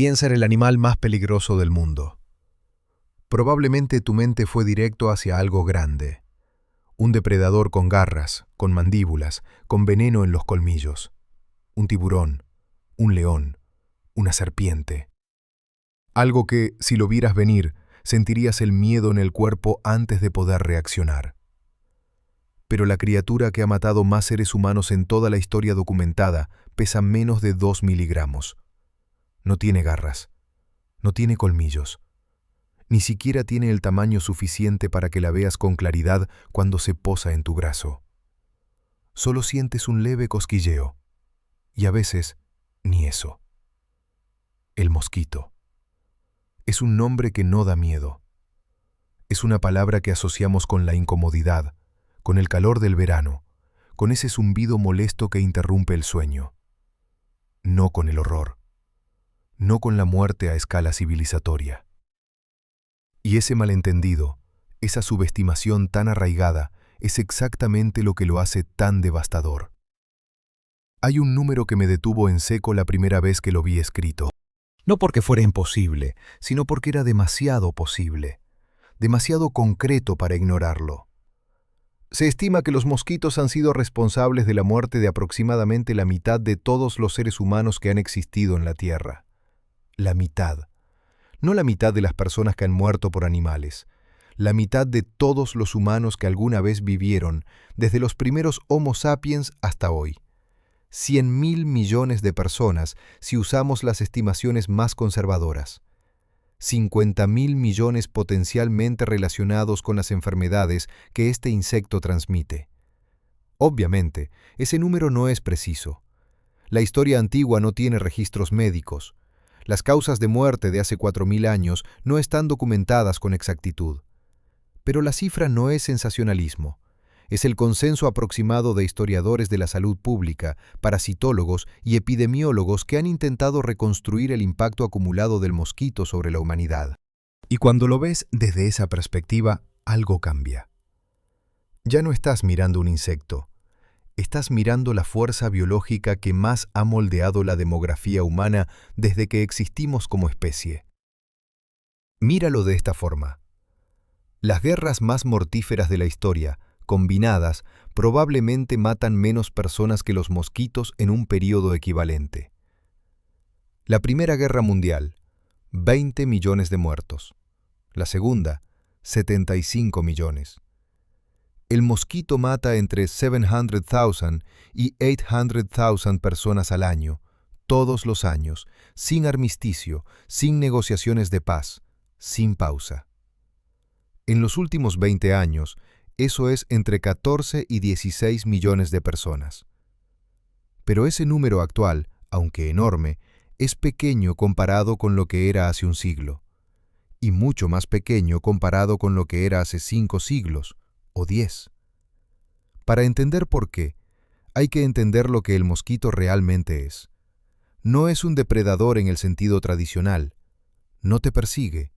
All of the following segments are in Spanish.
Piensa en el animal más peligroso del mundo. Probablemente tu mente fue directo hacia algo grande. Un depredador con garras, con mandíbulas, con veneno en los colmillos. Un tiburón, un león, una serpiente. Algo que, si lo vieras venir, sentirías el miedo en el cuerpo antes de poder reaccionar. Pero la criatura que ha matado más seres humanos en toda la historia documentada pesa menos de 2 miligramos. No tiene garras, no tiene colmillos. Ni siquiera tiene el tamaño suficiente para que la veas con claridad cuando se posa en tu brazo. Solo sientes un leve cosquilleo, y a veces ni eso. El mosquito. Es un nombre que no da miedo. Es una palabra que asociamos con la incomodidad, con el calor del verano, con ese zumbido molesto que interrumpe el sueño. No con el horror. No con la muerte a escala civilizatoria. Y ese malentendido, esa subestimación tan arraigada, es exactamente lo que lo hace tan devastador. Hay un número que me detuvo en seco la primera vez que lo vi escrito. No porque fuera imposible, sino porque era demasiado posible, demasiado concreto para ignorarlo. Se estima que los mosquitos han sido responsables de la muerte de aproximadamente la mitad de todos los seres humanos que han existido en la Tierra. La mitad. No la mitad de las personas que han muerto por animales, la mitad de todos los humanos que alguna vez vivieron, desde los primeros Homo sapiens hasta hoy. 100.000 millones de personas si usamos las estimaciones más conservadoras. 50.000 millones potencialmente relacionados con las enfermedades que este insecto transmite. Obviamente, ese número no es preciso. La historia antigua no tiene registros médicos. Las causas de muerte de hace 4.000 años no están documentadas con exactitud. Pero la cifra no es sensacionalismo. Es el consenso aproximado de historiadores de la salud pública, parasitólogos y epidemiólogos que han intentado reconstruir el impacto acumulado del mosquito sobre la humanidad. Y cuando lo ves desde esa perspectiva, algo cambia. Ya no estás mirando un insecto. Estás mirando la fuerza biológica que más ha moldeado la demografía humana desde que existimos como especie. Míralo de esta forma. Las guerras más mortíferas de la historia, combinadas, probablemente matan menos personas que los mosquitos en un periodo equivalente. La Primera Guerra Mundial, 20 millones de muertos. La Segunda, 75 millones. El mosquito mata entre 700,000 y 800,000 personas al año, todos los años, sin armisticio, sin negociaciones de paz, sin pausa. En los últimos 20 años, eso es entre 14 y 16 millones de personas. Pero ese número actual, aunque enorme, es pequeño comparado con lo que era hace un siglo, y mucho más pequeño comparado con lo que era hace 5 siglos, o 10. Para entender por qué, hay que entender lo que el mosquito realmente es. No es un depredador en el sentido tradicional. No te persigue.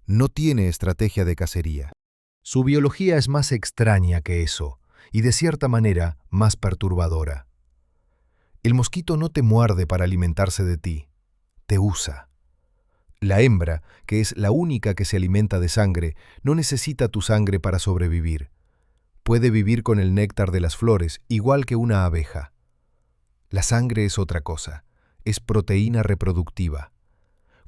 No tiene estrategia de cacería. Su biología es más extraña que eso, y de cierta manera más perturbadora. El mosquito no te muerde para alimentarse de ti, te usa. La hembra, que es la única que se alimenta de sangre, no necesita tu sangre para sobrevivir. Puede vivir con el néctar de las flores, igual que una abeja. La sangre es otra cosa, es proteína reproductiva.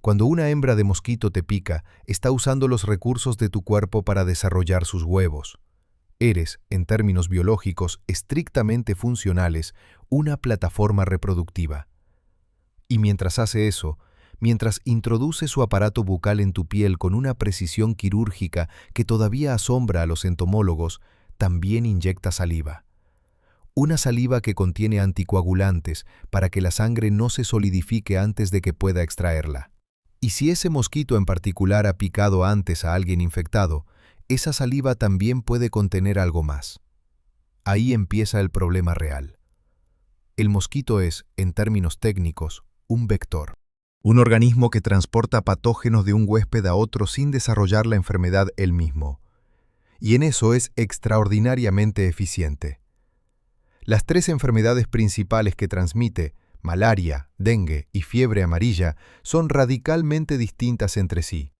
Cuando una hembra de mosquito te pica, está usando los recursos de tu cuerpo para desarrollar sus huevos. Eres, en términos biológicos estrictamente funcionales, una plataforma reproductiva. Y mientras hace eso, mientras introduce su aparato bucal en tu piel con una precisión quirúrgica que todavía asombra a los entomólogos, también inyecta saliva. Una saliva que contiene anticoagulantes para que la sangre no se solidifique antes de que pueda extraerla. Y si ese mosquito en particular ha picado antes a alguien infectado, esa saliva también puede contener algo más. Ahí empieza el problema real. El mosquito es, en términos técnicos, un vector. Un organismo que transporta patógenos de un huésped a otro sin desarrollar la enfermedad él mismo. Y en eso es extraordinariamente eficiente. Las 3 enfermedades principales que transmite, malaria, dengue y fiebre amarilla son radicalmente distintas entre sí.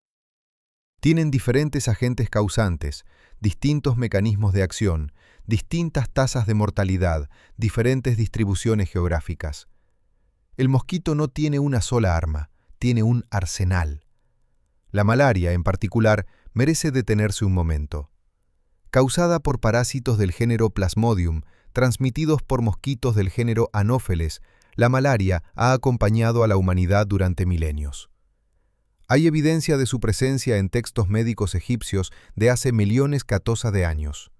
Tienen diferentes agentes causantes, distintos mecanismos de acción, distintas tasas de mortalidad, diferentes distribuciones geográficas. El mosquito no tiene una sola arma, tiene un arsenal. La malaria, en particular, merece detenerse un momento. Causada por parásitos del género Plasmodium, transmitidos por mosquitos del género Anopheles, la malaria ha acompañado a la humanidad durante milenios. Hay evidencia de su presencia en textos médicos egipcios de hace millones catosa de años.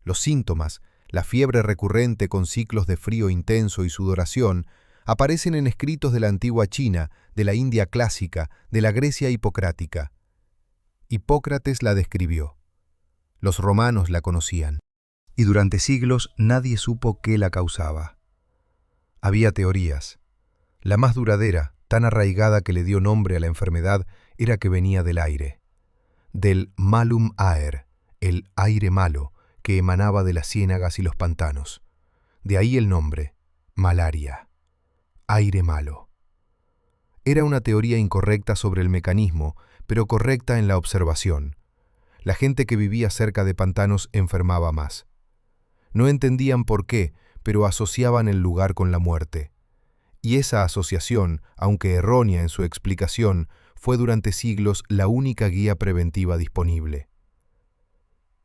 Los síntomas, la fiebre recurrente con ciclos de frío intenso y sudoración, aparecen en escritos de la antigua China, de la India clásica, de la Grecia hipocrática. Hipócrates la describió. Los romanos la conocían, y durante siglos nadie supo qué la causaba. Había teorías. La más duradera, tan arraigada que le dio nombre a la enfermedad, era que venía del aire. Del malum aer, el aire malo, que emanaba de las ciénagas y los pantanos. De ahí el nombre, malaria, aire malo. Era una teoría incorrecta sobre el mecanismo, pero correcta en la observación. La gente que vivía cerca de pantanos enfermaba más. No entendían por qué, pero asociaban el lugar con la muerte. Y esa asociación, aunque errónea en su explicación, fue durante siglos la única guía preventiva disponible.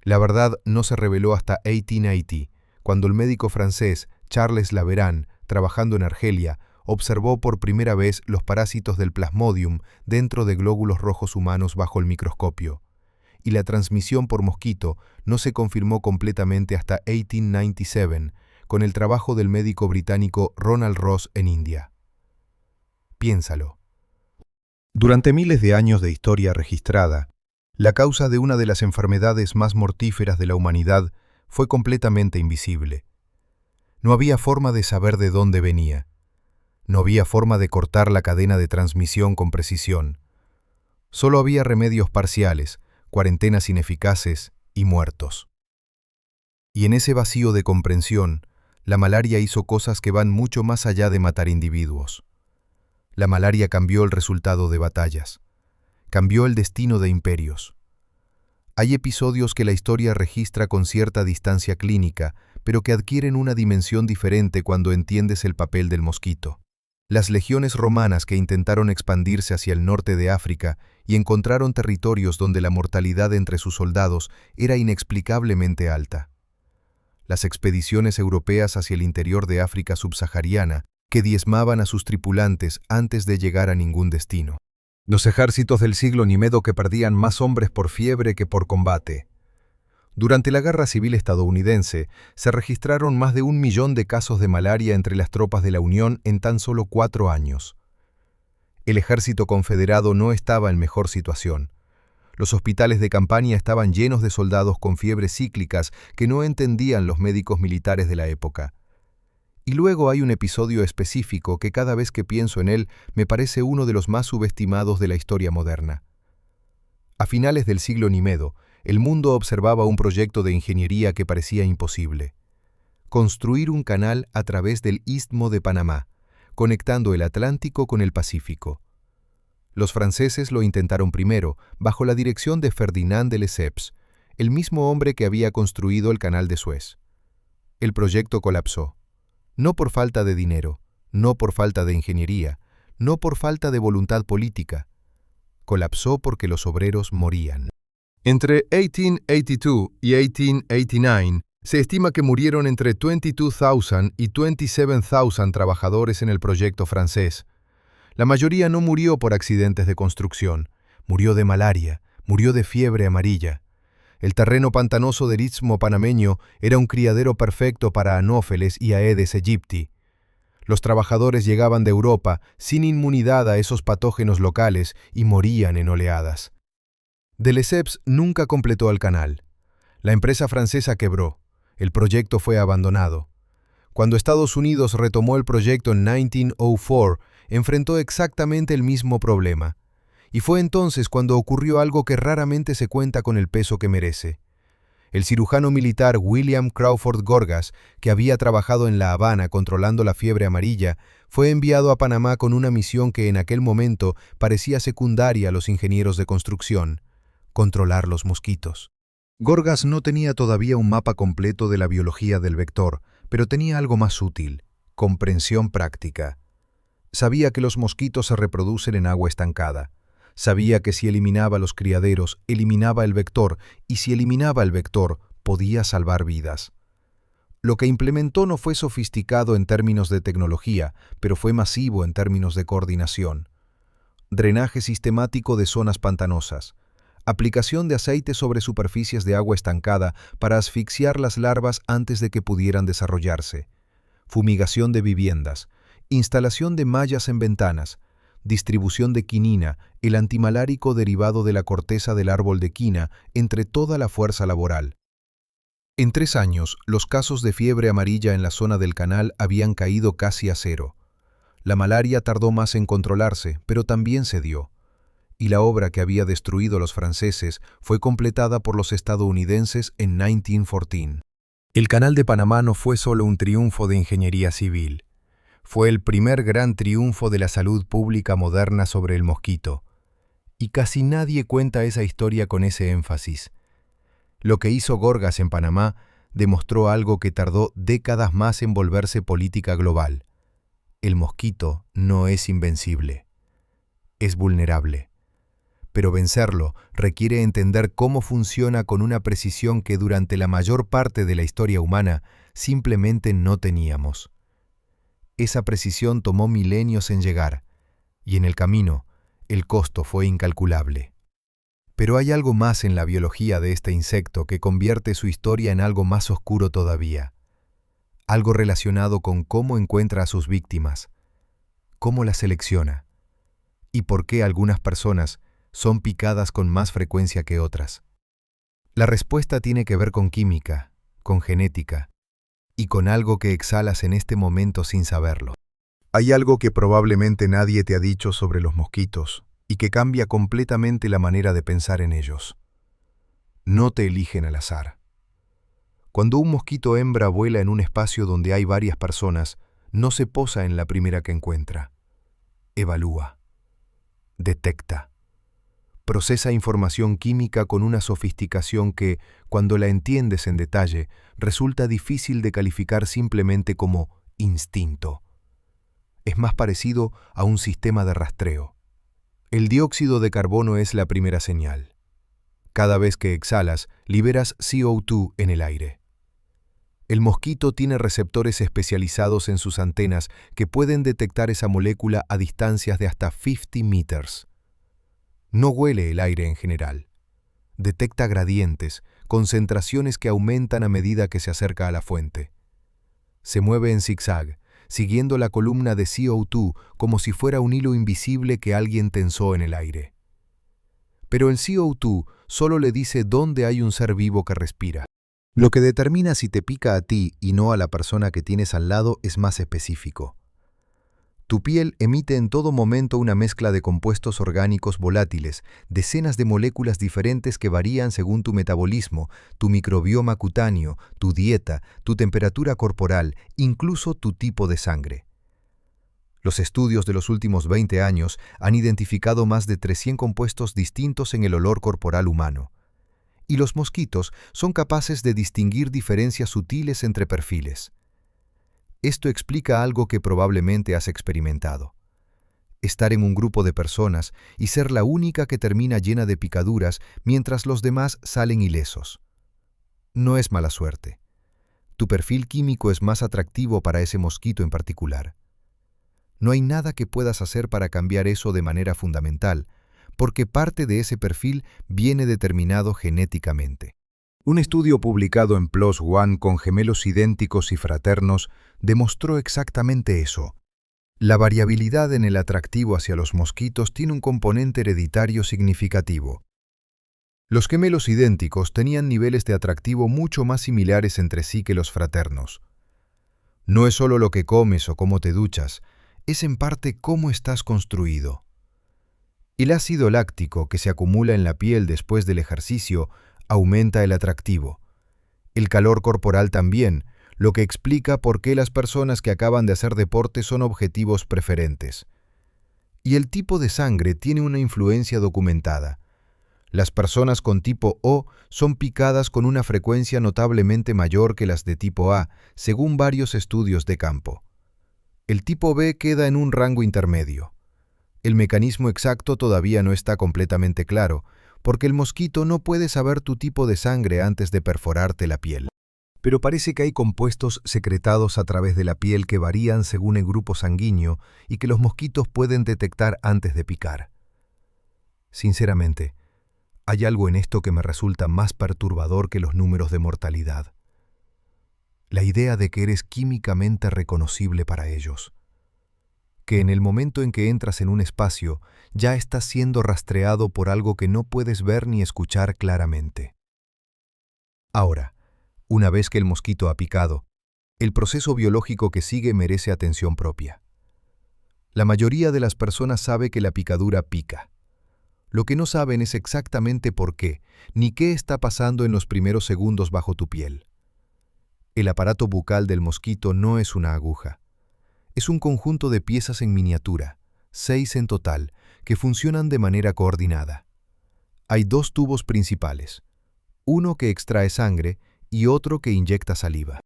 La verdad no se reveló hasta 1880, cuando el médico francés Charles Laveran, trabajando en Argelia, observó por primera vez los parásitos del Plasmodium dentro de glóbulos rojos humanos bajo el microscopio, y la transmisión por mosquito no se confirmó completamente hasta 1897, con el trabajo del médico británico Ronald Ross en India. Piénsalo. Durante miles de años de historia registrada, la causa de una de las enfermedades más mortíferas de la humanidad fue completamente invisible. No había forma de saber de dónde venía. No había forma de cortar la cadena de transmisión con precisión. Solo había remedios parciales, cuarentenas ineficaces y muertos. Y en ese vacío de comprensión, la malaria hizo cosas que van mucho más allá de matar individuos. La malaria cambió el resultado de batallas. Cambió el destino de imperios. Hay episodios que la historia registra con cierta distancia clínica, pero que adquieren una dimensión diferente cuando entiendes el papel del mosquito. Las legiones romanas que intentaron expandirse hacia el norte de África y encontraron territorios donde la mortalidad entre sus soldados era inexplicablemente alta. Las expediciones europeas hacia el interior de África subsahariana, que diezmaban a sus tripulantes antes de llegar a ningún destino. Los ejércitos del siglo Nimedo que perdían más hombres por fiebre que por combate. Durante la Guerra Civil estadounidense, se registraron más de 1 millón de casos de malaria entre las tropas de la Unión en tan solo 4 años. El ejército confederado no estaba en mejor situación. Los hospitales de campaña estaban llenos de soldados con fiebres cíclicas que no entendían los médicos militares de la época. Y luego hay un episodio específico que cada vez que pienso en él me parece uno de los más subestimados de la historia moderna. A finales del siglo Nimedo, el mundo observaba un proyecto de ingeniería que parecía imposible. Construir un canal a través del Istmo de Panamá, conectando el Atlántico con el Pacífico. Los franceses lo intentaron primero, bajo la dirección de Ferdinand de Lesseps, el mismo hombre que había construido el Canal de Suez. El proyecto colapsó. No por falta de dinero, no por falta de ingeniería, no por falta de voluntad política. Colapsó porque los obreros morían. Entre 1882 y 1889, se estima que murieron entre 22,000 y 27,000 trabajadores en el proyecto francés. La mayoría no murió por accidentes de construcción, murió de malaria, murió de fiebre amarilla. El terreno pantanoso del Istmo panameño era un criadero perfecto para Anófeles y Aedes aegypti. Los trabajadores llegaban de Europa sin inmunidad a esos patógenos locales y morían en oleadas. De Lesseps nunca completó el canal. La empresa francesa quebró. El proyecto fue abandonado. Cuando Estados Unidos retomó el proyecto en 1904, enfrentó exactamente el mismo problema. Y fue entonces cuando ocurrió algo que raramente se cuenta con el peso que merece. El cirujano militar William Crawford Gorgas, que había trabajado en La Habana controlando la fiebre amarilla, fue enviado a Panamá con una misión que en aquel momento parecía secundaria a los ingenieros de construcción: controlar los mosquitos. Gorgas no tenía todavía un mapa completo de la biología del vector, pero tenía algo más útil: comprensión práctica. Sabía que los mosquitos se reproducen en agua estancada. Sabía que si eliminaba los criaderos, eliminaba el vector, y si eliminaba el vector, podía salvar vidas. Lo que implementó no fue sofisticado en términos de tecnología, pero fue masivo en términos de coordinación. Drenaje sistemático de zonas pantanosas. Aplicación de aceite sobre superficies de agua estancada para asfixiar las larvas antes de que pudieran desarrollarse. Fumigación de viviendas. Instalación de mallas en ventanas. Distribución de quinina, el antimalárico derivado de la corteza del árbol de quina, entre toda la fuerza laboral. En 3 años, los casos de fiebre amarilla en la zona del canal habían caído casi a cero. La malaria tardó más en controlarse, pero también se dio. Y la obra que había destruido a los franceses fue completada por los estadounidenses en 1914. El Canal de Panamá no fue solo un triunfo de ingeniería civil. Fue el primer gran triunfo de la salud pública moderna sobre el mosquito. Y casi nadie cuenta esa historia con ese énfasis. Lo que hizo Gorgas en Panamá demostró algo que tardó décadas más en volverse política global. El mosquito no es invencible. Es vulnerable. Pero vencerlo requiere entender cómo funciona con una precisión que durante la mayor parte de la historia humana simplemente no teníamos. Esa precisión tomó milenios en llegar, y en el camino, el costo fue incalculable. Pero hay algo más en la biología de este insecto que convierte su historia en algo más oscuro todavía. Algo relacionado con cómo encuentra a sus víctimas, cómo las selecciona, y por qué algunas personas son picadas con más frecuencia que otras. La respuesta tiene que ver con química, con genética, y con algo que exhalas en este momento sin saberlo. Hay algo que probablemente nadie te ha dicho sobre los mosquitos y que cambia completamente la manera de pensar en ellos. No te eligen al azar. Cuando un mosquito hembra vuela en un espacio donde hay varias personas, no se posa en la primera que encuentra. Evalúa. Detecta. Procesa información química con una sofisticación que, cuando la entiendes en detalle, resulta difícil de calificar simplemente como instinto. Es más parecido a un sistema de rastreo. El dióxido de carbono es la primera señal. Cada vez que exhalas, liberas CO2 en el aire. El mosquito tiene receptores especializados en sus antenas que pueden detectar esa molécula a distancias de hasta 50 metros. No huele el aire en general. Detecta gradientes, concentraciones que aumentan a medida que se acerca a la fuente. Se mueve en zigzag, siguiendo la columna de CO2 como si fuera un hilo invisible que alguien tensó en el aire. Pero el CO2 solo le dice dónde hay un ser vivo que respira. Lo que determina si te pica a ti y no a la persona que tienes al lado es más específico. Tu piel emite en todo momento una mezcla de compuestos orgánicos volátiles, decenas de moléculas diferentes que varían según tu metabolismo, tu microbioma cutáneo, tu dieta, tu temperatura corporal, incluso tu tipo de sangre. Los estudios de los últimos 20 años han identificado más de 300 compuestos distintos en el olor corporal humano. Y los mosquitos son capaces de distinguir diferencias sutiles entre perfiles. Esto explica algo que probablemente has experimentado. Estar en un grupo de personas y ser la única que termina llena de picaduras mientras los demás salen ilesos. No es mala suerte. Tu perfil químico es más atractivo para ese mosquito en particular. No hay nada que puedas hacer para cambiar eso de manera fundamental, porque parte de ese perfil viene determinado genéticamente. Un estudio publicado en PLOS ONE con gemelos idénticos y fraternos demostró exactamente eso. La variabilidad en el atractivo hacia los mosquitos tiene un componente hereditario significativo. Los gemelos idénticos tenían niveles de atractivo mucho más similares entre sí que los fraternos. No es solo lo que comes o cómo te duchas, es en parte cómo estás construido. El ácido láctico que se acumula en la piel después del ejercicio aumenta el atractivo, El calor corporal también, lo que explica por qué las personas que acaban de hacer deporte son objetivos preferentes. Y el tipo de sangre tiene una influencia documentada. Las personas con tipo O son picadas con una frecuencia notablemente mayor que las de tipo A, según varios estudios de campo. El tipo B queda en un rango intermedio. El mecanismo exacto todavía no está completamente claro, porque el mosquito no puede saber tu tipo de sangre antes de perforarte la piel. Pero parece que hay compuestos secretados a través de la piel que varían según el grupo sanguíneo y que los mosquitos pueden detectar antes de picar. Sinceramente, hay algo en esto que me resulta más perturbador que los números de mortalidad. La idea de que eres químicamente reconocible para ellos. Que en el momento en que entras en un espacio, ya estás siendo rastreado por algo que no puedes ver ni escuchar claramente. Ahora, una vez que el mosquito ha picado, el proceso biológico que sigue merece atención propia. La mayoría de las personas sabe que la picadura pica. Lo que no saben es exactamente por qué, ni qué está pasando en los primeros segundos bajo tu piel. El aparato bucal del mosquito no es una aguja. Es un conjunto de piezas en miniatura, 6 en total, que funcionan de manera coordinada. Hay 2 tubos principales, uno que extrae sangre y otro que inyecta saliva.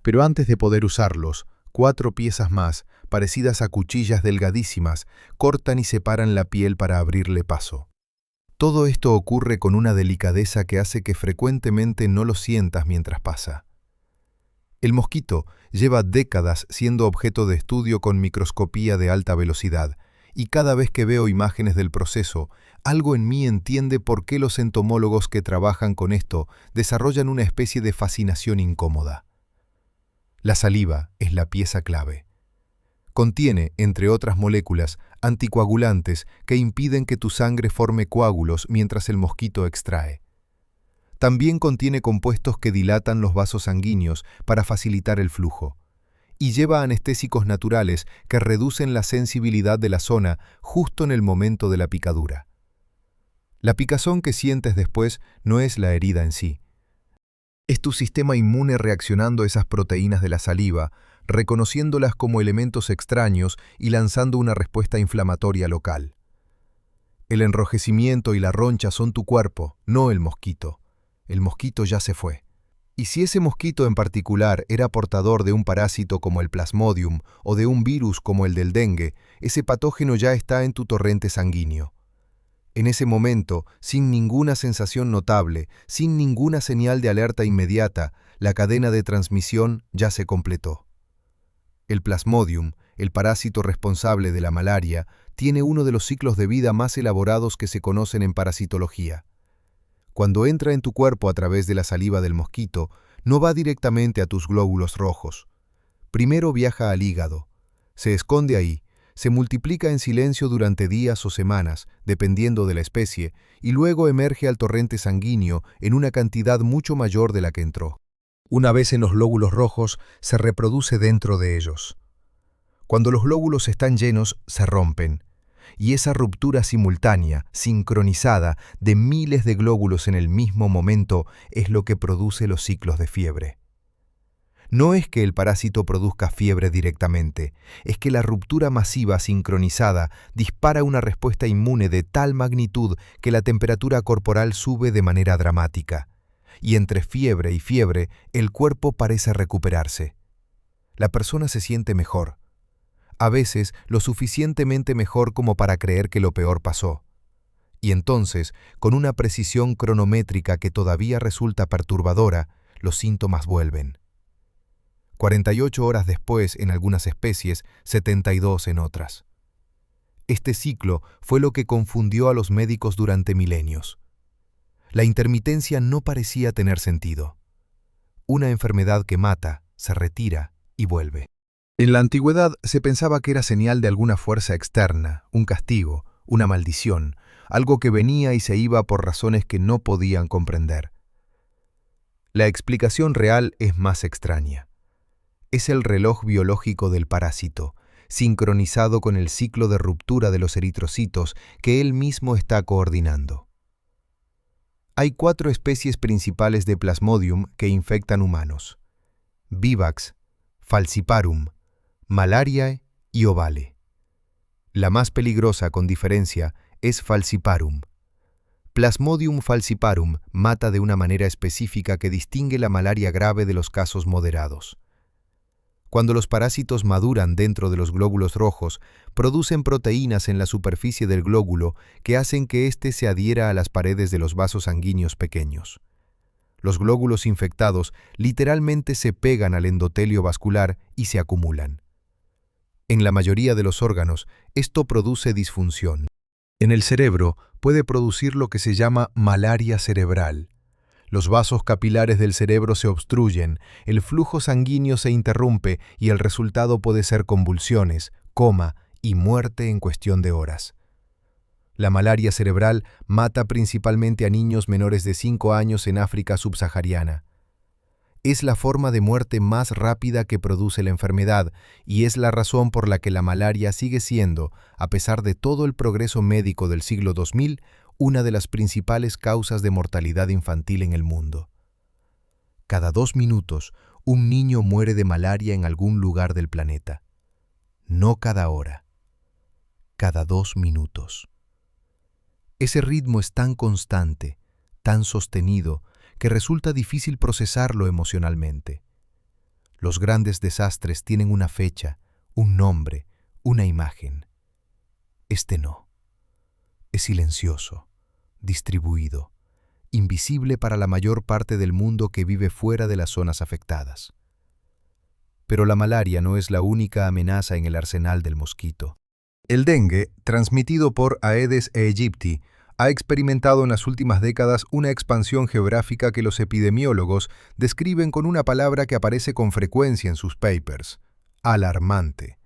Pero antes de poder usarlos, 4 piezas más, parecidas a cuchillas delgadísimas, cortan y separan la piel para abrirle paso. Todo esto ocurre con una delicadeza que hace que frecuentemente no lo sientas mientras pasa. El mosquito lleva décadas siendo objeto de estudio con microscopía de alta velocidad, y cada vez que veo imágenes del proceso, algo en mí entiende por qué los entomólogos que trabajan con esto desarrollan una especie de fascinación incómoda. La saliva es la pieza clave. Contiene, entre otras moléculas, anticoagulantes que impiden que tu sangre forme coágulos mientras el mosquito extrae. También contiene compuestos que dilatan los vasos sanguíneos para facilitar el flujo. Y lleva anestésicos naturales que reducen la sensibilidad de la zona justo en el momento de la picadura. La picazón que sientes después no es la herida en sí. Es tu sistema inmune reaccionando a esas proteínas de la saliva, reconociéndolas como elementos extraños y lanzando una respuesta inflamatoria local. El enrojecimiento y la roncha son tu cuerpo, no el mosquito. El mosquito ya se fue. Y si ese mosquito en particular era portador de un parásito como el Plasmodium o de un virus como el del dengue, ese patógeno ya está en tu torrente sanguíneo. En ese momento, sin ninguna sensación notable, sin ninguna señal de alerta inmediata, la cadena de transmisión ya se completó. El Plasmodium, el parásito responsable de la malaria, tiene uno de los ciclos de vida más elaborados que se conocen en parasitología. Cuando entra en tu cuerpo a través de la saliva del mosquito, no va directamente a tus glóbulos rojos. Primero viaja al hígado, se esconde ahí, se multiplica en silencio durante días o semanas, dependiendo de la especie, y luego emerge al torrente sanguíneo en una cantidad mucho mayor de la que entró. Una vez en los glóbulos rojos, se reproduce dentro de ellos. Cuando los glóbulos están llenos, se rompen. Y esa ruptura simultánea, sincronizada, de miles de glóbulos en el mismo momento es lo que produce los ciclos de fiebre. No es que el parásito produzca fiebre directamente, es que la ruptura masiva sincronizada dispara una respuesta inmune de tal magnitud que la temperatura corporal sube de manera dramática. Y entre fiebre y fiebre, el cuerpo parece recuperarse. La persona se siente mejor. A veces lo suficientemente mejor como para creer que lo peor pasó. Y entonces, con una precisión cronométrica que todavía resulta perturbadora, los síntomas vuelven. 48 horas después en algunas especies, 72 en otras. Este ciclo fue lo que confundió a los médicos durante milenios. La intermitencia no parecía tener sentido. Una enfermedad que mata, se retira y vuelve. En la antigüedad se pensaba que era señal de alguna fuerza externa, un castigo, una maldición, algo que venía y se iba por razones que no podían comprender. La explicación real es más extraña. Es el reloj biológico del parásito, sincronizado con el ciclo de ruptura de los eritrocitos que él mismo está coordinando. Hay 4 especies principales de Plasmodium que infectan humanos: Vivax, Falciparum, Malariae y Ovale. La más peligrosa, con diferencia, es Falciparum. Plasmodium falciparum mata de una manera específica que distingue la malaria grave de los casos moderados. Cuando los parásitos maduran dentro de los glóbulos rojos, producen proteínas en la superficie del glóbulo que hacen que éste se adhiera a las paredes de los vasos sanguíneos pequeños. Los glóbulos infectados literalmente se pegan al endotelio vascular y se acumulan. En la mayoría de los órganos, esto produce disfunción. En el cerebro puede producir lo que se llama malaria cerebral. Los vasos capilares del cerebro se obstruyen, el flujo sanguíneo se interrumpe y el resultado puede ser convulsiones, coma y muerte en cuestión de horas. La malaria cerebral mata principalmente a niños menores de 5 años en África subsahariana. Es la forma de muerte más rápida que produce la enfermedad y es la razón por la que la malaria sigue siendo, a pesar de todo el progreso médico del siglo 2000, una de las principales causas de mortalidad infantil en el mundo. Cada 2 minutos, un niño muere de malaria en algún lugar del planeta. No cada hora, cada 2 minutos. Ese ritmo es tan constante, tan sostenido, que resulta difícil procesarlo emocionalmente. Los grandes desastres tienen una fecha, un nombre, una imagen. Este no. Es silencioso, distribuido, invisible para la mayor parte del mundo que vive fuera de las zonas afectadas. Pero la malaria no es la única amenaza en el arsenal del mosquito. El dengue, transmitido por Aedes aegypti, ha experimentado en las últimas décadas una expansión geográfica que los epidemiólogos describen con una palabra que aparece con frecuencia en sus papers: alarmante.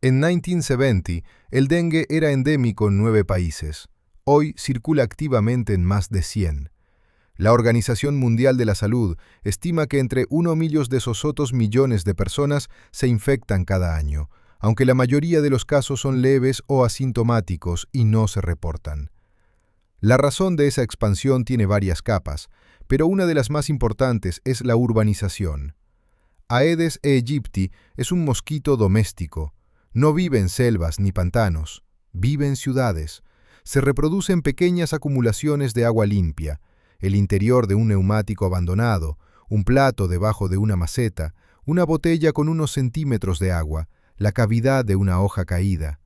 En 1970, el dengue era endémico en 9 países. Hoy circula activamente en más de 100. La Organización Mundial de la Salud estima que entre 1,2 millones de personas se infectan cada año, aunque la mayoría de los casos son leves o asintomáticos y no se reportan. La razón de esa expansión tiene varias capas, pero una de las más importantes es la urbanización. Aedes aegypti es un mosquito doméstico. No vive en selvas ni pantanos, vive en ciudades. Se reproduce en pequeñas acumulaciones de agua limpia, el interior de un neumático abandonado, un plato debajo de una maceta, una botella con unos centímetros de agua, la cavidad de una hoja caída.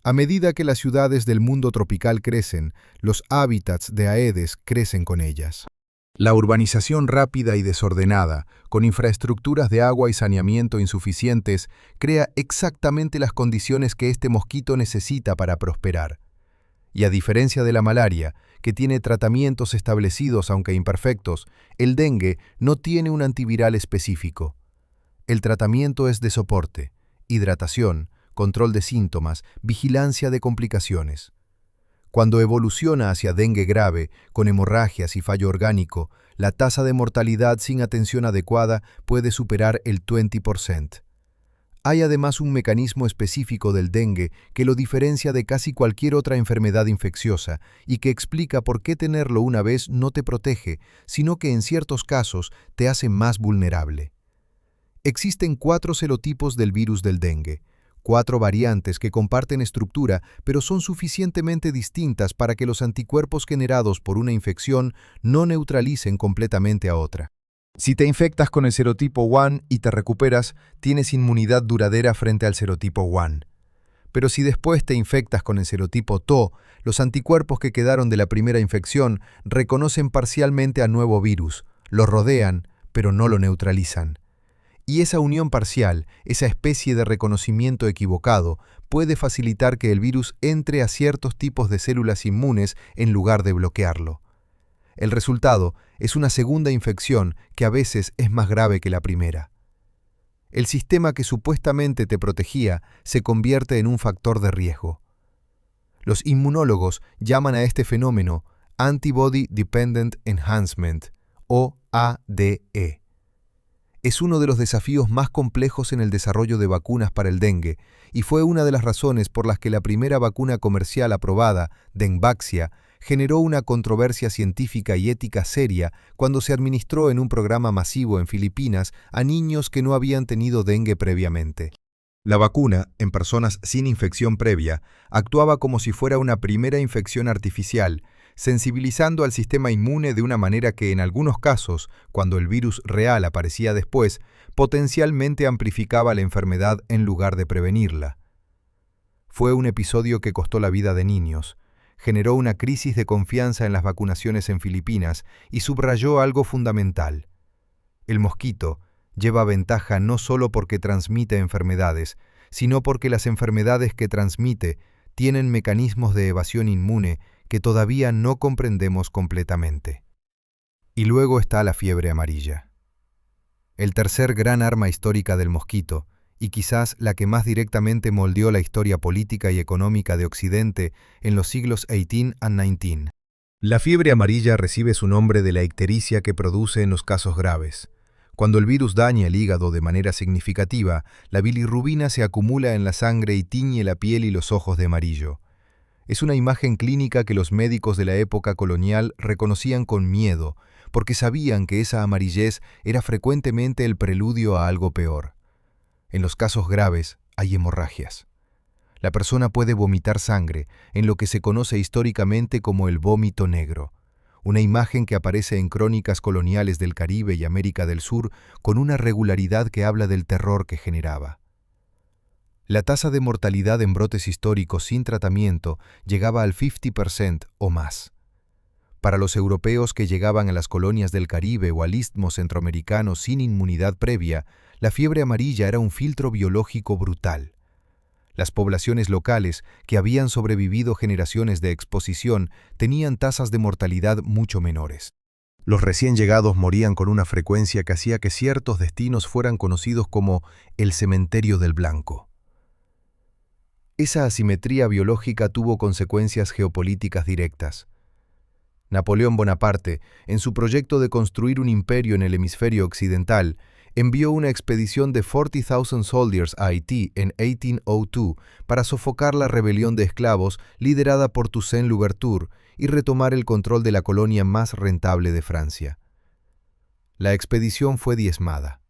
A medida que las ciudades del mundo tropical crecen, los hábitats de Aedes crecen con ellas. La urbanización rápida y desordenada, con infraestructuras de agua y saneamiento insuficientes, crea exactamente las condiciones que este mosquito necesita para prosperar. Y a diferencia de la malaria, que tiene tratamientos establecidos aunque imperfectos, el dengue no tiene un antiviral específico. El tratamiento es de soporte, hidratación, control de síntomas, vigilancia de complicaciones. Cuando evoluciona hacia dengue grave, con hemorragias y fallo orgánico, la tasa de mortalidad sin atención adecuada puede superar el 20%. Hay además un mecanismo específico del dengue que lo diferencia de casi cualquier otra enfermedad infecciosa y que explica por qué tenerlo una vez no te protege, sino que en ciertos casos te hace más vulnerable. Existen 4 serotipos del virus del dengue, 4 variantes que comparten estructura, pero son suficientemente distintas para que los anticuerpos generados por una infección no neutralicen completamente a otra. Si te infectas con el serotipo 1 y te recuperas, tienes inmunidad duradera frente al serotipo 1. Pero si después te infectas con el serotipo TO, los anticuerpos que quedaron de la primera infección reconocen parcialmente al nuevo virus, lo rodean, pero no lo neutralizan. Y esa unión parcial, esa especie de reconocimiento equivocado, puede facilitar que el virus entre a ciertos tipos de células inmunes en lugar de bloquearlo. El resultado es una segunda infección que a veces es más grave que la primera. El sistema que supuestamente te protegía se convierte en un factor de riesgo. Los inmunólogos llaman a este fenómeno Antibody Dependent Enhancement, o ADE. Es uno de los desafíos más complejos en el desarrollo de vacunas para el dengue y fue una de las razones por las que la primera vacuna comercial aprobada, Dengvaxia, generó una controversia científica y ética seria cuando se administró en un programa masivo en Filipinas a niños que no habían tenido dengue previamente. La vacuna, en personas sin infección previa, actuaba como si fuera una primera infección artificial, sensibilizando al sistema inmune de una manera que en algunos casos, cuando el virus real aparecía después, potencialmente amplificaba la enfermedad en lugar de prevenirla. Fue un episodio que costó la vida de niños, generó una crisis de confianza en las vacunaciones en Filipinas y subrayó algo fundamental. El mosquito lleva ventaja no solo porque transmite enfermedades, sino porque las enfermedades que transmite tienen mecanismos de evasión inmune que todavía no comprendemos completamente. Y luego está la fiebre amarilla. El tercer gran arma histórica del mosquito, y quizás la que más directamente moldeó la historia política y económica de Occidente en los siglos XVIII y XIX. La fiebre amarilla recibe su nombre de la ictericia que produce en los casos graves. Cuando el virus daña el hígado de manera significativa, la bilirrubina se acumula en la sangre y tiñe la piel y los ojos de amarillo. Es una imagen clínica que los médicos de la época colonial reconocían con miedo, porque sabían que esa amarillez era frecuentemente el preludio a algo peor. En los casos graves hay hemorragias. La persona puede vomitar sangre, en lo que se conoce históricamente como el vómito negro, una imagen que aparece en crónicas coloniales del Caribe y América del Sur con una regularidad que habla del terror que generaba. La tasa de mortalidad en brotes históricos sin tratamiento llegaba al 50% o más. Para los europeos que llegaban a las colonias del Caribe o al istmo centroamericano sin inmunidad previa, la fiebre amarilla era un filtro biológico brutal. Las poblaciones locales, que habían sobrevivido generaciones de exposición, tenían tasas de mortalidad mucho menores. Los recién llegados morían con una frecuencia que hacía que ciertos destinos fueran conocidos como el cementerio del blanco. Esa asimetría biológica tuvo consecuencias geopolíticas directas. Napoleón Bonaparte, en su proyecto de construir un imperio en el hemisferio occidental, envió una expedición de 40,000 soldiers a Haití en 1802 para sofocar la rebelión de esclavos liderada por Toussaint Louverture y retomar el control de la colonia más rentable de Francia. La expedición fue diezmada,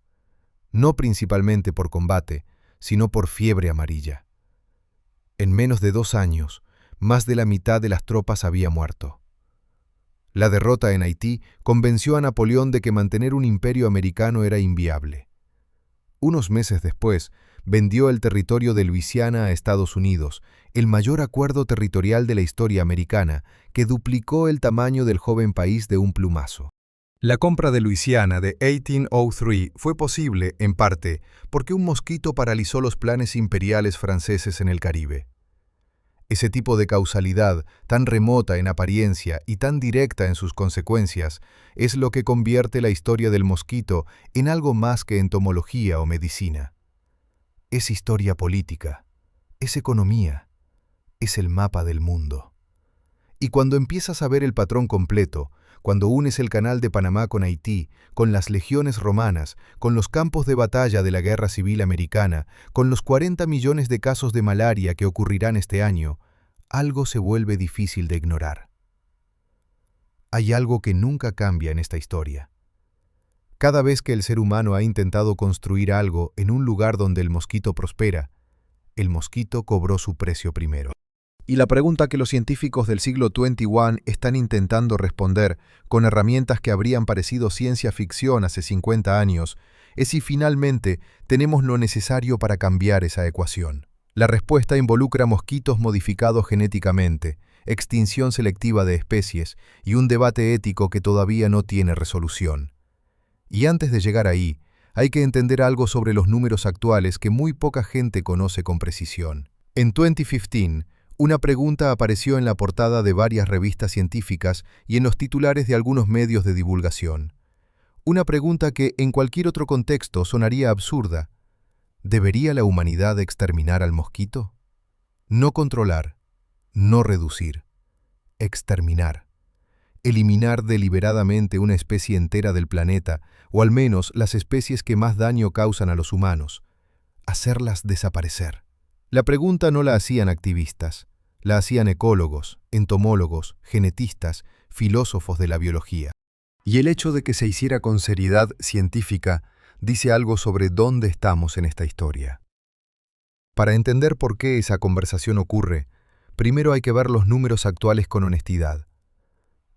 no principalmente por combate, sino por fiebre amarilla. En menos de 2 años, más de la mitad de las tropas había muerto. La derrota en Haití convenció a Napoleón de que mantener un imperio americano era inviable. Unos meses después, vendió el territorio de Luisiana a Estados Unidos, el mayor acuerdo territorial de la historia americana, que duplicó el tamaño del joven país de un plumazo. La compra de Luisiana de 1803 fue posible, en parte, porque un mosquito paralizó los planes imperiales franceses en el Caribe. Ese tipo de causalidad, tan remota en apariencia y tan directa en sus consecuencias, es lo que convierte la historia del mosquito en algo más que entomología o medicina. Es historia política, es economía, es el mapa del mundo. Y cuando empiezas a ver el patrón completo, cuando unes el Canal de Panamá con Haití, con las legiones romanas, con los campos de batalla de la Guerra Civil Americana, con los 40 millones de casos de malaria que ocurrirán este año, algo se vuelve difícil de ignorar. Hay algo que nunca cambia en esta historia. Cada vez que el ser humano ha intentado construir algo en un lugar donde el mosquito prospera, el mosquito cobró su precio primero. Y la pregunta que los científicos del siglo XXI están intentando responder con herramientas que habrían parecido ciencia ficción hace 50 años es si finalmente tenemos lo necesario para cambiar esa ecuación. La respuesta involucra mosquitos modificados genéticamente, extinción selectiva de especies y un debate ético que todavía no tiene resolución. Y antes de llegar ahí, hay que entender algo sobre los números actuales que muy poca gente conoce con precisión. En 2015, una pregunta apareció en la portada de varias revistas científicas y en los titulares de algunos medios de divulgación. Una pregunta que, en cualquier otro contexto, sonaría absurda. ¿Debería la humanidad exterminar al mosquito? No controlar, no reducir, exterminar. Eliminar deliberadamente una especie entera del planeta, o al menos las especies que más daño causan a los humanos. Hacerlas desaparecer. La pregunta no la hacían activistas, La hacían ecólogos, entomólogos, genetistas, filósofos de la biología. Y el hecho de que se hiciera con seriedad científica dice algo sobre dónde estamos en esta historia. Para entender por qué esa conversación ocurre, primero hay que ver los números actuales con honestidad.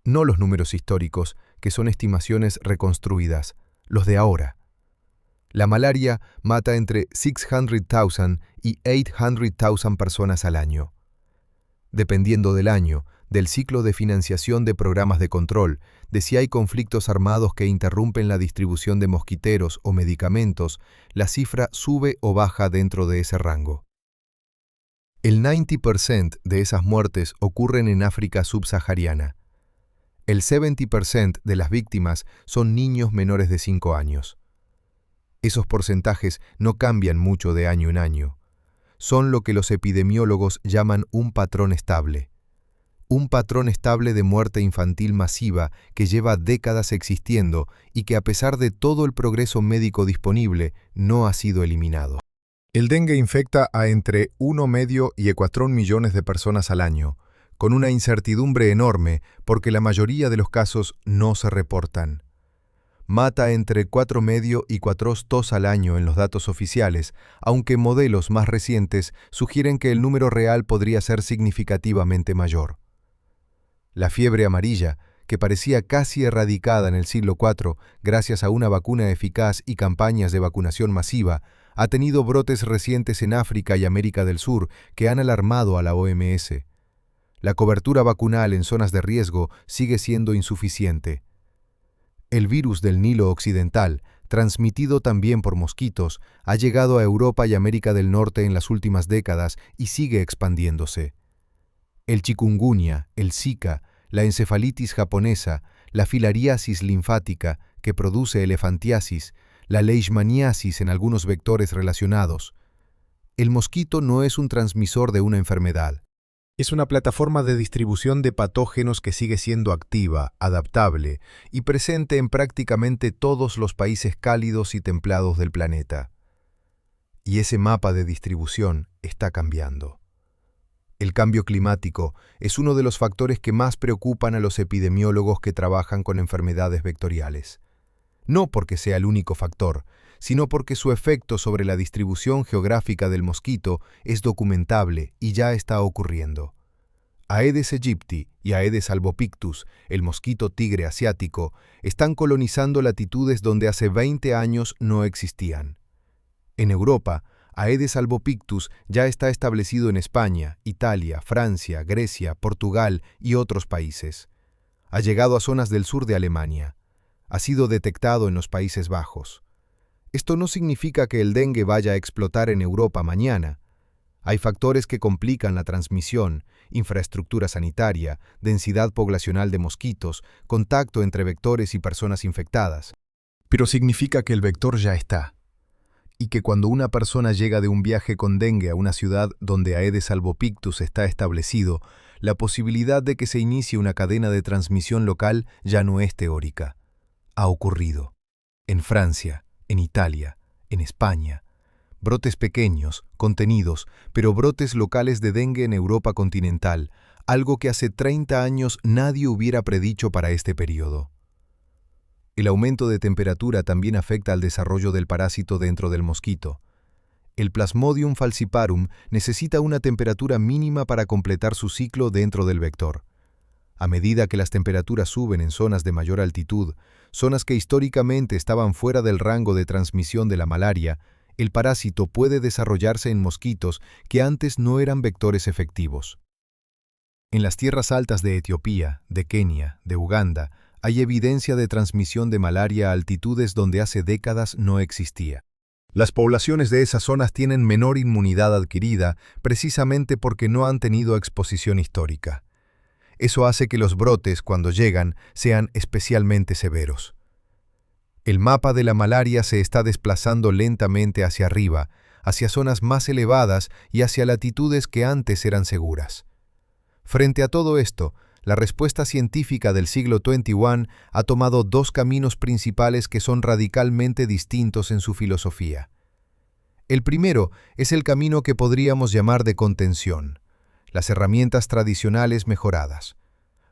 No los números históricos, que son estimaciones reconstruidas, los de ahora. La malaria mata entre 600,000 y 800,000 personas al año. Dependiendo del año, del ciclo de financiación de programas de control, de si hay conflictos armados que interrumpen la distribución de mosquiteros o medicamentos, la cifra sube o baja dentro de ese rango. El 90% de esas muertes ocurren en África subsahariana. El 70% de las víctimas son niños menores de 5 años. Esos porcentajes no cambian mucho de año en año. Son lo que los epidemiólogos llaman un patrón estable. Un patrón estable de muerte infantil masiva que lleva décadas existiendo y que a pesar de todo el progreso médico disponible, no ha sido eliminado. El dengue infecta a entre 1,5 y 4 millones de personas al año, con una incertidumbre enorme porque la mayoría de los casos no se reportan. Mata entre 4,5 y 4 tos al año en los datos oficiales, aunque modelos más recientes sugieren que el número real podría ser significativamente mayor. La fiebre amarilla, que parecía casi erradicada en el siglo IV gracias a una vacuna eficaz y campañas de vacunación masiva, ha tenido brotes recientes en África y América del Sur que han alarmado a la OMS. La cobertura vacunal en zonas de riesgo sigue siendo insuficiente. El virus del Nilo Occidental, transmitido también por mosquitos, ha llegado a Europa y América del Norte en las últimas décadas y sigue expandiéndose. El chikungunya, el Zika, la encefalitis japonesa, la filariasis linfática, que produce elefantiasis, la leishmaniasis en algunos vectores relacionados. El mosquito no es un transmisor de una enfermedad. Es una plataforma de distribución de patógenos que sigue siendo activa, adaptable y presente en prácticamente todos los países cálidos y templados del planeta. Y ese mapa de distribución está cambiando. El cambio climático es uno de los factores que más preocupan a los epidemiólogos que trabajan con enfermedades vectoriales. No porque sea el único factor, sino porque su efecto sobre la distribución geográfica del mosquito es documentable y ya está ocurriendo. Aedes aegypti y Aedes albopictus, el mosquito tigre asiático, están colonizando latitudes donde hace 20 años no existían. En Europa, Aedes albopictus ya está establecido en España, Italia, Francia, Grecia, Portugal y otros países. Ha llegado a zonas del sur de Alemania. Ha sido detectado en los Países Bajos. Esto no significa que el dengue vaya a explotar en Europa mañana. Hay factores que complican la transmisión: infraestructura sanitaria, densidad poblacional de mosquitos, contacto entre vectores y personas infectadas. Pero significa que el vector ya está. Y que cuando una persona llega de un viaje con dengue a una ciudad donde Aedes albopictus está establecido, la posibilidad de que se inicie una cadena de transmisión local ya no es teórica. Ha ocurrido. En Francia, en Italia, en España. Brotes pequeños, contenidos, pero brotes locales de dengue en Europa continental, algo que hace 30 años nadie hubiera predicho para este periodo. El aumento de temperatura también afecta al desarrollo del parásito dentro del mosquito. El Plasmodium falciparum necesita una temperatura mínima para completar su ciclo dentro del vector. A medida que las temperaturas suben en zonas de mayor altitud, zonas que históricamente estaban fuera del rango de transmisión de la malaria, el parásito puede desarrollarse en mosquitos que antes no eran vectores efectivos. En las tierras altas de Etiopía, de Kenia, de Uganda, hay evidencia de transmisión de malaria a altitudes donde hace décadas no existía. Las poblaciones de esas zonas tienen menor inmunidad adquirida precisamente porque no han tenido exposición histórica. Eso hace que los brotes, cuando llegan, sean especialmente severos. El mapa de la malaria se está desplazando lentamente hacia arriba, hacia zonas más elevadas y hacia latitudes que antes eran seguras. Frente a todo esto, la respuesta científica del siglo XXI ha tomado dos caminos principales que son radicalmente distintos en su filosofía. El primero es el camino que podríamos llamar de contención. las herramientas tradicionales mejoradas,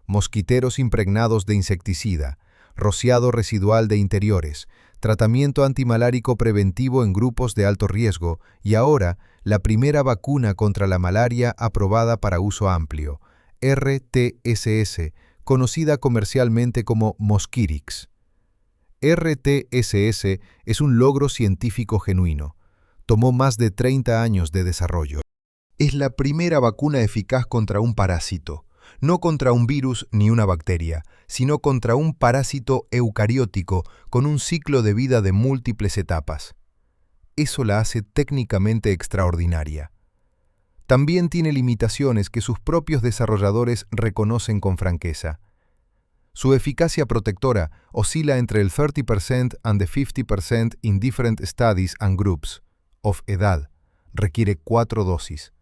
mosquiteros impregnados de insecticida, rociado residual de interiores, tratamiento antimalárico preventivo en grupos de alto riesgo y ahora la primera vacuna contra la malaria aprobada para uso amplio, RTSS, conocida comercialmente como Mosquirix. RTSS es un logro científico genuino. Tomó más de 30 años de desarrollo. Es la primera vacuna eficaz contra un parásito, no contra un virus ni una bacteria, sino contra un parásito eucariótico con un ciclo de vida de múltiples etapas. Eso la hace técnicamente extraordinaria. También tiene limitaciones que sus propios desarrolladores reconocen con franqueza. Su eficacia protectora oscila entre el 30% and the 50% in different studies and groups of edad. Requiere 4 dosis.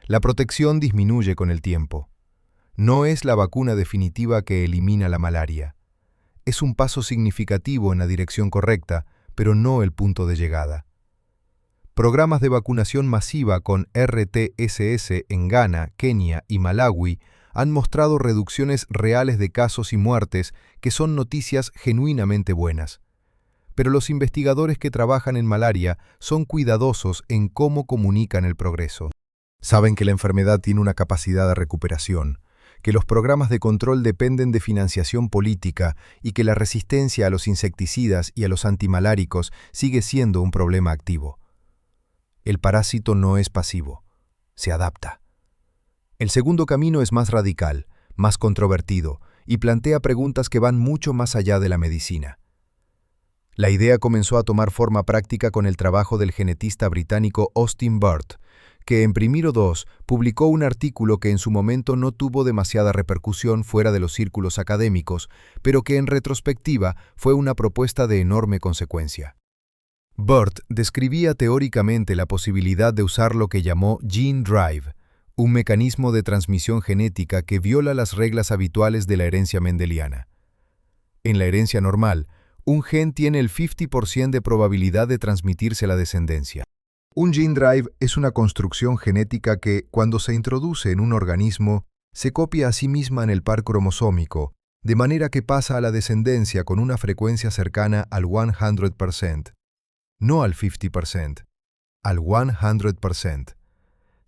La protección disminuye con el tiempo. No es la vacuna definitiva que elimina la malaria. Es un paso significativo en la dirección correcta, pero no el punto de llegada. Programas de vacunación masiva con RTSS en Ghana, Kenia y Malawi han mostrado reducciones reales de casos y muertes que son noticias genuinamente buenas. Pero los investigadores que trabajan en malaria son cuidadosos en cómo comunican el progreso. Saben que la enfermedad tiene una capacidad de recuperación, que los programas de control dependen de financiación política y que la resistencia a los insecticidas y a los antimaláricos sigue siendo un problema activo. El parásito no es pasivo, se adapta. El segundo camino es más radical, más controvertido y plantea preguntas que van mucho más allá de la medicina. La idea comenzó a tomar forma práctica con el trabajo del genetista británico Austin Burt, que en 2002 publicó un artículo que en su momento no tuvo demasiada repercusión fuera de los círculos académicos, pero que en retrospectiva fue una propuesta de enorme consecuencia. Burt describía teóricamente la posibilidad de usar lo que llamó Gene Drive, un mecanismo de transmisión genética que viola las reglas habituales de la herencia mendeliana. En la herencia normal, un gen tiene el 50% de probabilidad de transmitirse a la descendencia. Un gene drive es una construcción genética que, cuando se introduce en un organismo, se copia a sí misma en el par cromosómico, de manera que pasa a la descendencia con una frecuencia cercana al 100%, no al 50%, al 100%.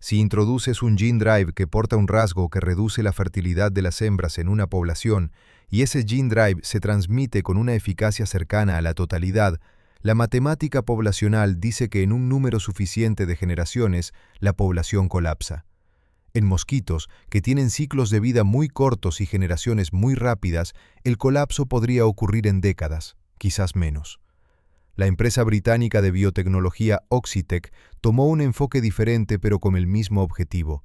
Si introduces un gene drive que porta un rasgo que reduce la fertilidad de las hembras en una población y ese gene drive se transmite con una eficacia cercana a la totalidad, la matemática poblacional dice que en un número suficiente de generaciones, la población colapsa. En mosquitos, que tienen ciclos de vida muy cortos y generaciones muy rápidas, el colapso podría ocurrir en décadas, quizás menos. La empresa británica de biotecnología Oxitec tomó un enfoque diferente pero con el mismo objetivo: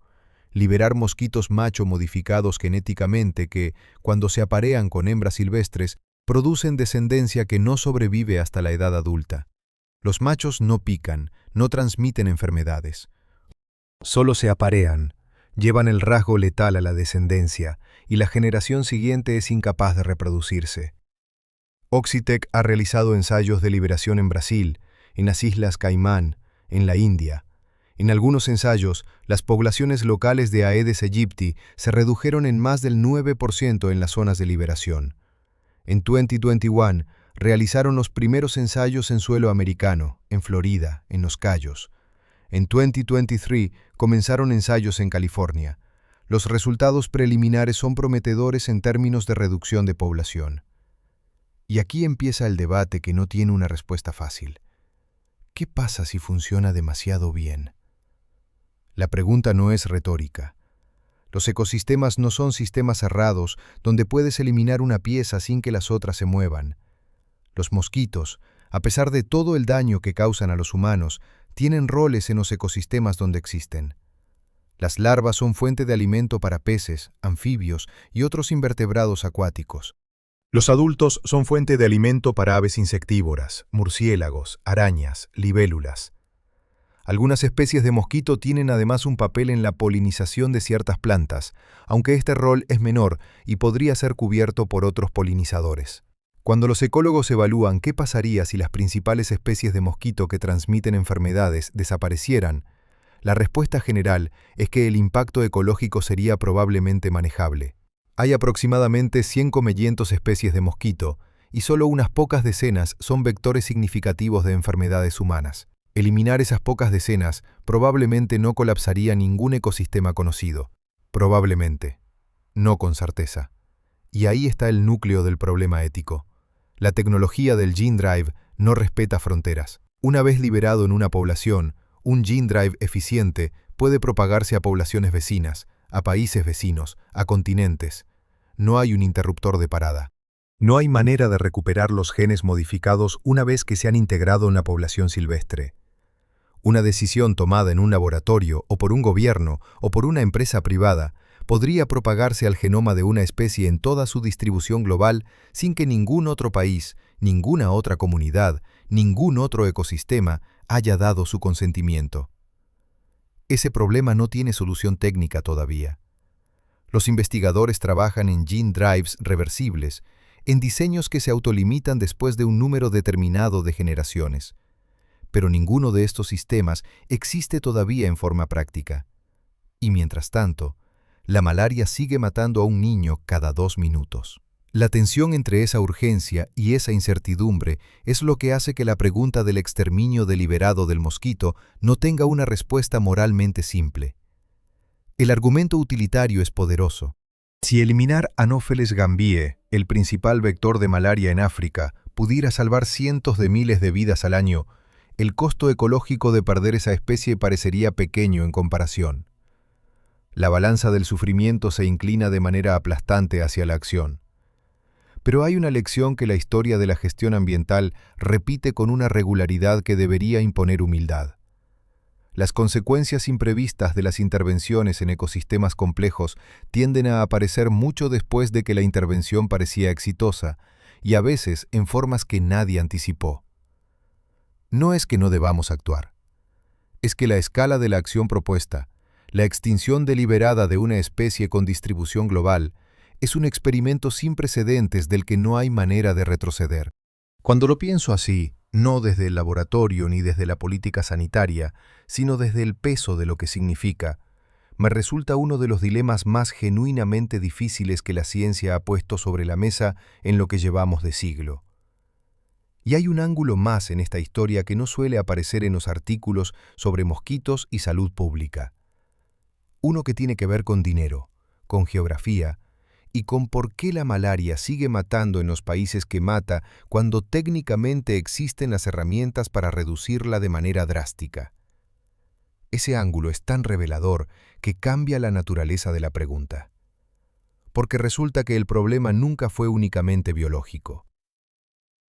liberar mosquitos macho modificados genéticamente que, cuando se aparean con hembras silvestres, producen descendencia que no sobrevive hasta la edad adulta. Los machos no pican, no transmiten enfermedades. Solo se aparean, llevan el rasgo letal a la descendencia y la generación siguiente es incapaz de reproducirse. Oxitec ha realizado ensayos de liberación en Brasil, en las Islas Caimán, en la India. En algunos ensayos, las poblaciones locales de Aedes aegypti se redujeron en más del 9% en las zonas de liberación. En 2021, realizaron los primeros ensayos en suelo americano, en Florida, en Los Cayos. En 2023, comenzaron ensayos en California. Los resultados preliminares son prometedores en términos de reducción de población. Y aquí empieza el debate que no tiene una respuesta fácil. ¿Qué pasa si funciona demasiado bien? La pregunta no es retórica. Los ecosistemas no son sistemas cerrados donde puedes eliminar una pieza sin que las otras se muevan. Los mosquitos, a pesar de todo el daño que causan a los humanos, tienen roles en los ecosistemas donde existen. Las larvas son fuente de alimento para peces, anfibios y otros invertebrados acuáticos. Los adultos son fuente de alimento para aves insectívoras, murciélagos, arañas, libélulas. Algunas especies de mosquito tienen además un papel en la polinización de ciertas plantas, aunque este rol es menor y podría ser cubierto por otros polinizadores. Cuando los ecólogos evalúan qué pasaría si las principales especies de mosquito que transmiten enfermedades desaparecieran, La respuesta general es que el impacto ecológico sería probablemente manejable. Hay aproximadamente 100 comellentos especies de mosquito, y solo unas pocas decenas son vectores significativos de enfermedades humanas. Eliminar esas pocas decenas probablemente no colapsaría ningún ecosistema conocido. Probablemente. No con certeza. Y ahí está el núcleo del problema ético. La tecnología del Gene Drive no respeta fronteras. Una vez liberado en una población, un Gene Drive eficiente puede propagarse a poblaciones vecinas, a países vecinos, a continentes. No hay un interruptor de parada. No hay manera de recuperar los genes modificados una vez que se han integrado en la población silvestre. Una decisión tomada en un laboratorio o por un gobierno o por una empresa privada podría propagarse al genoma de una especie en toda su distribución global sin que ningún otro país, ninguna otra comunidad, ningún otro ecosistema haya dado su consentimiento. Ese problema no tiene solución técnica todavía. Los investigadores trabajan en gene drives reversibles, en diseños que se autolimitan después de un número determinado de generaciones. Pero ninguno de estos sistemas existe todavía en forma práctica. Y mientras tanto, la malaria sigue matando a un niño cada 2 minutos. La tensión entre esa urgencia y esa incertidumbre es lo que hace que la pregunta del exterminio deliberado del mosquito no tenga una respuesta moralmente simple. El argumento utilitario es poderoso. Si eliminar Anopheles gambiae, el principal vector de malaria en África, pudiera salvar cientos de miles de vidas al año, el costo ecológico de perder esa especie parecería pequeño en comparación. La balanza del sufrimiento se inclina de manera aplastante hacia la acción. Pero hay una lección que la historia de la gestión ambiental repite con una regularidad que debería imponer humildad. Las consecuencias imprevistas de las intervenciones en ecosistemas complejos tienden a aparecer mucho después de que la intervención parecía exitosa, y a veces en formas que nadie anticipó. No es que no debamos actuar. Es que la escala de la acción propuesta, la extinción deliberada de una especie con distribución global, es un experimento sin precedentes del que no hay manera de retroceder. Cuando lo pienso así, no desde el laboratorio ni desde la política sanitaria, sino desde el peso de lo que significa, me resulta uno de los dilemas más genuinamente difíciles que la ciencia ha puesto sobre la mesa en lo que llevamos de siglo. Y hay un ángulo más en esta historia que no suele aparecer en los artículos sobre mosquitos y salud pública. Uno que tiene que ver con dinero, con geografía, y con por qué la malaria sigue matando en los países que mata cuando técnicamente existen las herramientas para reducirla de manera drástica. Ese ángulo es tan revelador que cambia la naturaleza de la pregunta. Porque resulta que el problema nunca fue únicamente biológico.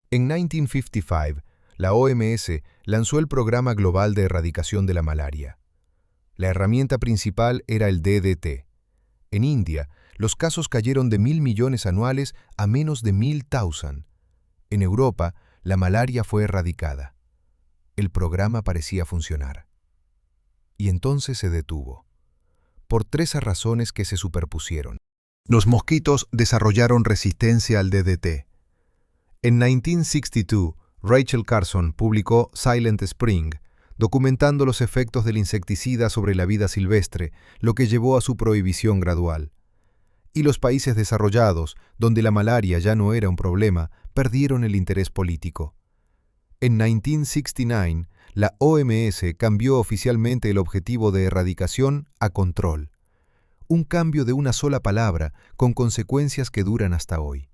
En 1955, la OMS lanzó el Programa Global de Erradicación de la Malaria. La herramienta principal era el DDT. En India, los casos cayeron de 1.000 millones anuales a menos de 1.000. En Europa, la malaria fue erradicada. El programa parecía funcionar. Y entonces se detuvo. Por 3 razones que se superpusieron. Los mosquitos desarrollaron resistencia al DDT. En 1962, Rachel Carson publicó Silent Spring, documentando los efectos del insecticida sobre la vida silvestre, lo que llevó a su prohibición gradual. Y los países desarrollados, donde la malaria ya no era un problema, perdieron el interés político. En 1969, la OMS cambió oficialmente el objetivo de erradicación a control. Un cambio de una sola palabra, con consecuencias que duran hasta hoy.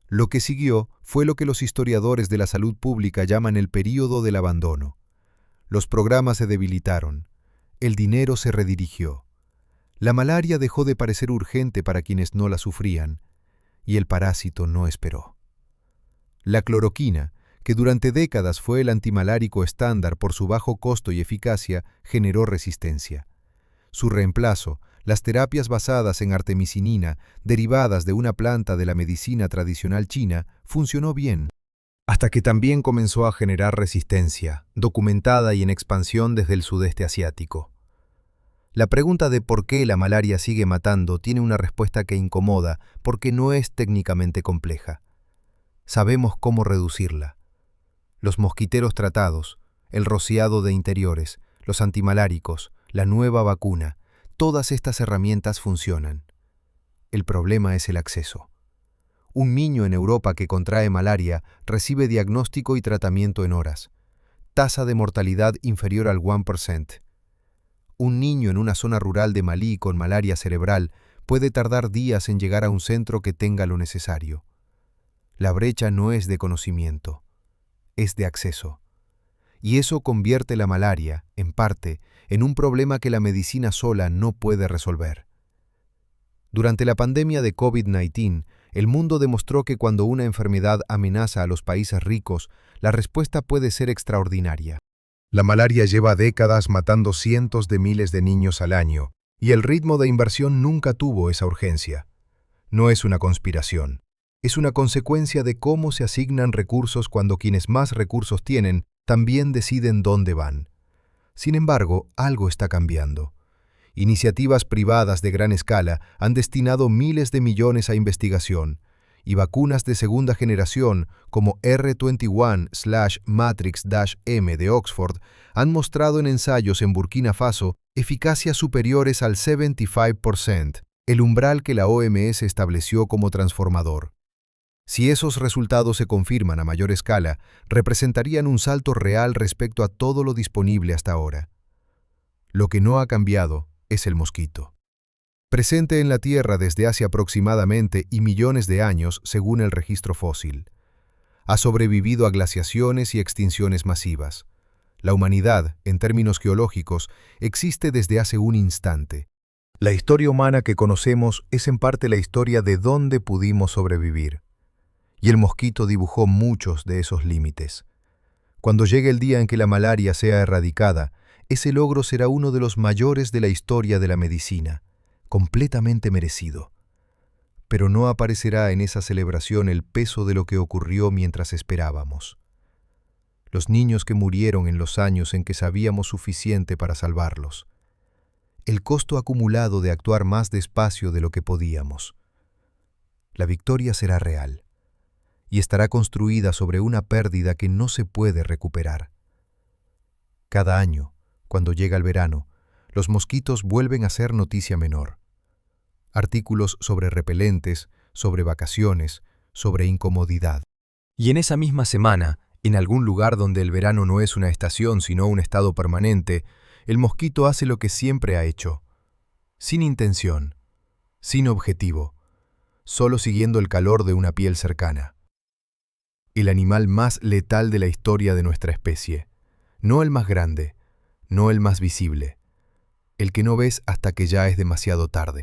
Lo que siguió fue lo que los historiadores de la salud pública llaman el período del abandono. Los programas se debilitaron, el dinero se redirigió. La malaria dejó de parecer urgente para quienes no la sufrían, y el parásito no esperó. La cloroquina, que durante décadas fue el antimalárico estándar por su bajo costo y eficacia, generó resistencia. Su reemplazo, las terapias basadas en artemisinina, derivadas de una planta de la medicina tradicional china, funcionó bien, hasta que también comenzó a generar resistencia, documentada y en expansión desde el sudeste asiático. La pregunta de por qué la malaria sigue matando tiene una respuesta que incomoda porque no es técnicamente compleja. Sabemos cómo reducirla. Los mosquiteros tratados, el rociado de interiores, los antimaláricos, la nueva vacuna, todas estas herramientas funcionan. El problema es el acceso. Un niño en Europa que contrae malaria recibe diagnóstico y tratamiento en horas. Tasa de mortalidad inferior al 1%. Un niño en una zona rural de Malí con malaria cerebral puede tardar días en llegar a un centro que tenga lo necesario. La brecha no es de conocimiento, es de acceso. Y eso convierte la malaria, en parte, en un problema que la medicina sola no puede resolver. Durante la pandemia de COVID-19, el mundo demostró que cuando una enfermedad amenaza a los países ricos, la respuesta puede ser extraordinaria. La malaria lleva décadas matando cientos de miles de niños al año, y el ritmo de inversión nunca tuvo esa urgencia. No es una conspiración. Es una consecuencia de cómo se asignan recursos cuando quienes más recursos tienen también deciden dónde van. Sin embargo, algo está cambiando. Iniciativas privadas de gran escala han destinado miles de millones a investigación, y vacunas de segunda generación como R21/Matrix-M de Oxford han mostrado en ensayos en Burkina Faso eficacias superiores al 75%, el umbral que la OMS estableció como transformador. Si esos resultados se confirman a mayor escala, representarían un salto real respecto a todo lo disponible hasta ahora. Lo que no ha cambiado es el mosquito. Presente en la Tierra desde hace aproximadamente y millones de años según el registro fósil. Ha sobrevivido a glaciaciones y extinciones masivas. La humanidad, en términos geológicos, existe desde hace un instante. La historia humana que conocemos es en parte la historia de dónde pudimos sobrevivir. Y el mosquito dibujó muchos de esos límites. Cuando llegue el día en que la malaria sea erradicada, ese logro será uno de los mayores de la historia de la medicina, completamente merecido. Pero no aparecerá en esa celebración el peso de lo que ocurrió mientras esperábamos. Los niños que murieron en los años en que sabíamos suficiente para salvarlos. El costo acumulado de actuar más despacio de lo que podíamos. La victoria será real y estará construida sobre una pérdida que no se puede recuperar. Cada año, cuando llega el verano, los mosquitos vuelven a ser noticia menor. Artículos sobre repelentes, sobre vacaciones, sobre incomodidad. Y en esa misma semana, en algún lugar donde el verano no es una estación sino un estado permanente, el mosquito hace lo que siempre ha hecho. Sin intención, sin objetivo, solo siguiendo el calor de una piel cercana. El animal más letal de la historia de nuestra especie. No el más grande, no el más visible. El que no ves hasta que ya es demasiado tarde.